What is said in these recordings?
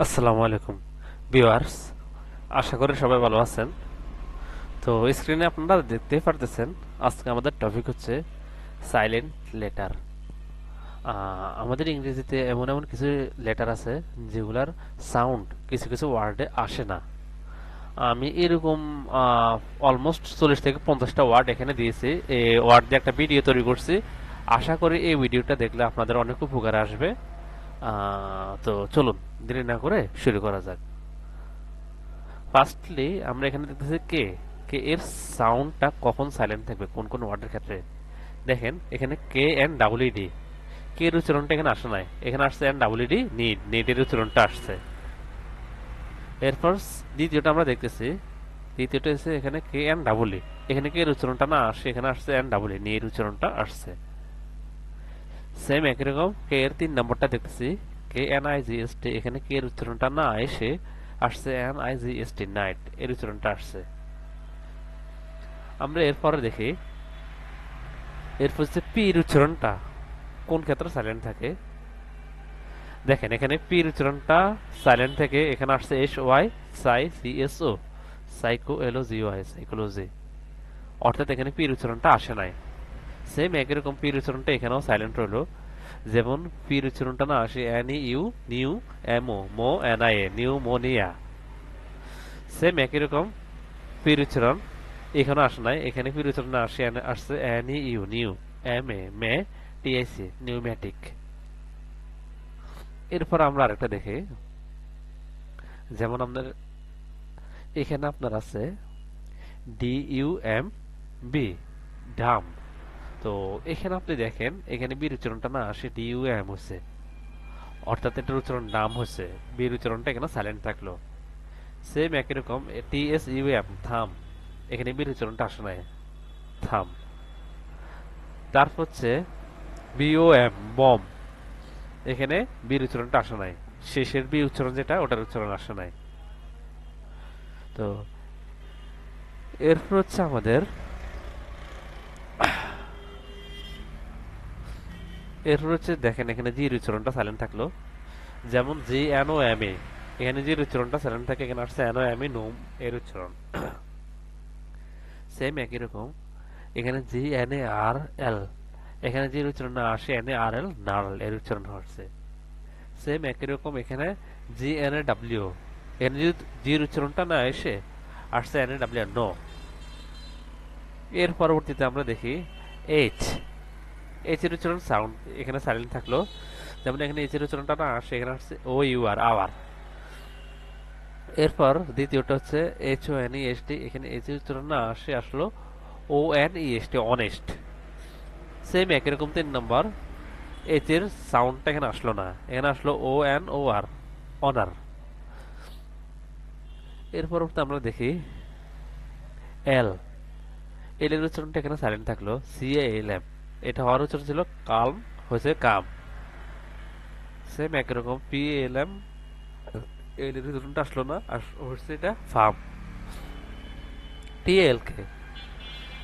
আসসালামু আলাইকুম ভিউয়ার্স, আশা করি সবাই ভালো আছেন। তো স্ক্রিনে আপনারা দেখতেই পারতেছেন, আজকে আমাদের টপিক হচ্ছে সাইলেন্ট লেটার। আমাদের ইংরেজিতে এমন এমন কিছু লেটার আছে যেগুলার সাউন্ড কিছু কিছু ওয়ার্ডে আসে না। আমি এরকম অলমোস্ট 40 থেকে 50টা ওয়ার্ড এখানে দিয়েছি। এই ওয়ার্ড দিয়ে একটা ভিডিও তৈরি করছি। আশা করি এই ভিডিওটা দেখলে আপনাদের অনেক উপকারে আসবে। তো চলুন দেরি না করে শুরু করা যাক। ফার্স্টলি আমরা এখানে দেখতেছি কে কে এর সাউন্ডটা কখন সাইলেন্ট থাকবে কোন কোন ওয়ার্ডের ক্ষেত্রে। দেখেন এখানে কে এন ডাবল ডি, কে এর উচ্চারণটা এখানে আসে নাই, এখানে আসছে এন ডাবল ডি, নিড, নিডের উচ্চারণটা আসছে। এরপর দ্বিতীয়টা আমরা দেখতেছি, দ্বিতীয়টা হচ্ছে এখানে কে এন ডাবল ই, এখানে কে এর উচ্চারণটা না আসে, এখানে আসছে এন ডাবল ই, নি এর উচ্চারণটা আসছে। সেম একই রকম কে এর 3 নম্বরটা দেখতেছি, K N I G S T, এখানে কে এর উচ্চারণটা না এসে আসছে N I G S T, night এর উচ্চারণটা আসছে। আমরা এরপরে দেখি, এরপর হচ্ছে পি এর উচ্চারণটা কোন ক্ষেত্রে সাইলেন্ট থাকে। দেখেন এখানে পি এর উচ্চারণটা সাইলেন্ট থেকে এখানে আসছে এস ওয়াই, সাই সি এস ও, সাইকো এল ও জি ওয়াই, সাইকোলজি, অর্থাৎ এখানে পি এর উচ্চারণটা আসে নাই। সেম একই রকম পি এর উচ্চারণটা এখানেও সাইলেন্ট রইলো, যেমন পি এর উচ্চারণটা না আসে N E U, new, M O, মো N I A, pneumonia. Same একই রকম পি এর উচ্চারণ এখানে আসে নাই, এখানে পি এর উচ্চারণ না আসে আসছে N E U, new, M A, মে, টি আই সি, নিউম্যাটিক। এরপর আমরা আরেকটা দেখি, যেমন আপনার এখানে আপনার আছে D U M B, Dam. তো এখানে আপনি দেখেন এখানে বির উচ্চারণটা না আসে ডি ইউ এম হচ্ছে, অর্থাৎ এটার উচ্চারণ ডাম হচ্ছে, বির উচ্চারণটা এখানে সাইলেন্ট থাকলো। সেম একই রকম টি এস ইউ এম, থাম, এখানে বির উচ্চারণটা আসে নাই, থাম। তারপর হচ্ছে বিও এম, বম, এখানে বির উচ্চারণটা আসে নাই, শেষের বি উচ্চারণ যেটা ওটার উচ্চারণ আসে নাই। তো এরপর হচ্ছে আমাদের, এরপর হচ্ছে দেখেন এখানে জির উচ্চারণটা সাইলেন্ট থাকলো, যেমন G N O M A, এখানে জির উচ্চারণটা সাইলেন্ট থাকে, এখানে আসছে এন ও এম এ, নোম এর উচ্চারণ। সেম একই রকম এখানে জি এন এ আর এল, এখানে জির উচ্চারণ না আসে এন এ আর এল, নার্ল এর উচ্চারণ হচ্ছে। সেম একই রকম এখানে জি এন এ ডাব্লিউ, এখানে যদি জির উচ্চারণটা না এসে আসছে এন এ ডাব্লিউ, নো। এর পরবর্তীতে আমরা দেখি এইচ, এইচ এর উচ্চারণ সাউন্ড এখানে সাইলেন্ট থাকলো, যেমন এখানে এইচ এর উচ্চারণটা না আসে, এখানে আসছে ও ইউ আর, আওয়ার। এরপর দ্বিতীয়টা হচ্ছে H O N E S T, এখানে এইচ এর উচ্চারণ না আসে, আসলো O N E S T, honest. Same একই রকম 3 নম্বর, এইচ এর সাউন্ডটা এখানে আসলো না, এখানে আসলো ও এন ও আর, অনার। এর পরবর্তী আমরা দেখি এল, এল এর উচ্চারণটা এখানে সাইলেন্ট থাকলো, সি এ এল এম, এটা হওয়ার উচ্চারণ ছিল কালম, হয়েছে কাম। সেম একই রকম পি এল এম, এল এর উচ্চারণটা আসলো না, হচ্ছে এটা ফার্ম। টি এল কে,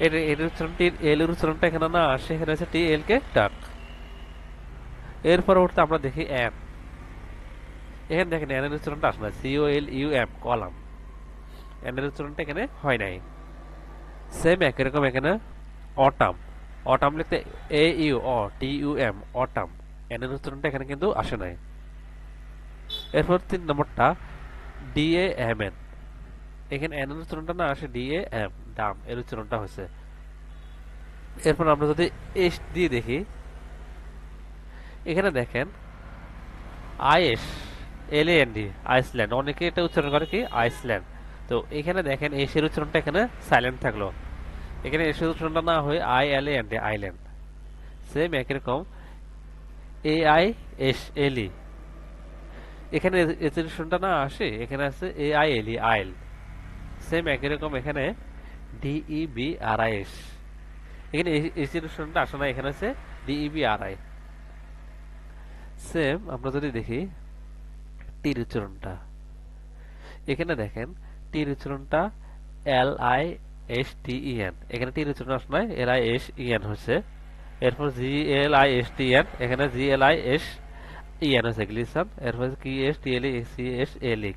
এর এর উচ্চারণটি, এল এর উচ্চারণটা এখানে না আসে, এখানে আছে টি এল কে, টাক। এর পরবর্তী আমরা দেখি এন, এখানে দেখেন এন এর উচ্চারণটা আসে না, C O L U M, column, N এর উচ্চারণটা এখানে হয় নাই। সেম একই রকম এখানে অটাম, অটাম লিখতে এ ইউ অ T U M, autumn, N এর উচ্চারণটা এখানে কিন্তু আসে নাই। এরপর 3 নম্বরটা ডি এ এম এন, এখানে এন এর উচ্চারণটা না আসে ডি এ এম, ডাম এর উচ্চারণটা হয়েছে। এরপর আমরা যদি এস দিয়ে দেখি, এখানে দেখেন is, L A N D, Iceland, অনেকে এটা উচ্চারণ করে কি আইসল্যান্ড। তো এখানে দেখেন এস এর উচ্চারণটা এখানে সাইলেন্ট থাকলো, এখানে এস এর উচ্চারণটা না হয়ে I L A N D, island. Same একই রকম এ আই এস এল ই, এখানে এস এর উচ্চারণটা না আসে, এখানে আছে এ আই এল ই, আইল। সেম একই রকম এখানে D E B R I S, এখানে এস এর উচ্চারণটা আসে না, এখানে আছে D E B R I. Same আমরা যদি দেখি টির উচ্চারণটা, এখানে দেখেন টির উচ্চারণটা L I S T E N, এখানে টির উচ্চারণ আসে নাই, L I S E N হচ্ছে। এরপর G L I S T N, এখানে জি এল আই এস ইয়ান হয়েছে গ্লিসান, এর হয়েছে কি এস টি এল ই সি এস এল ই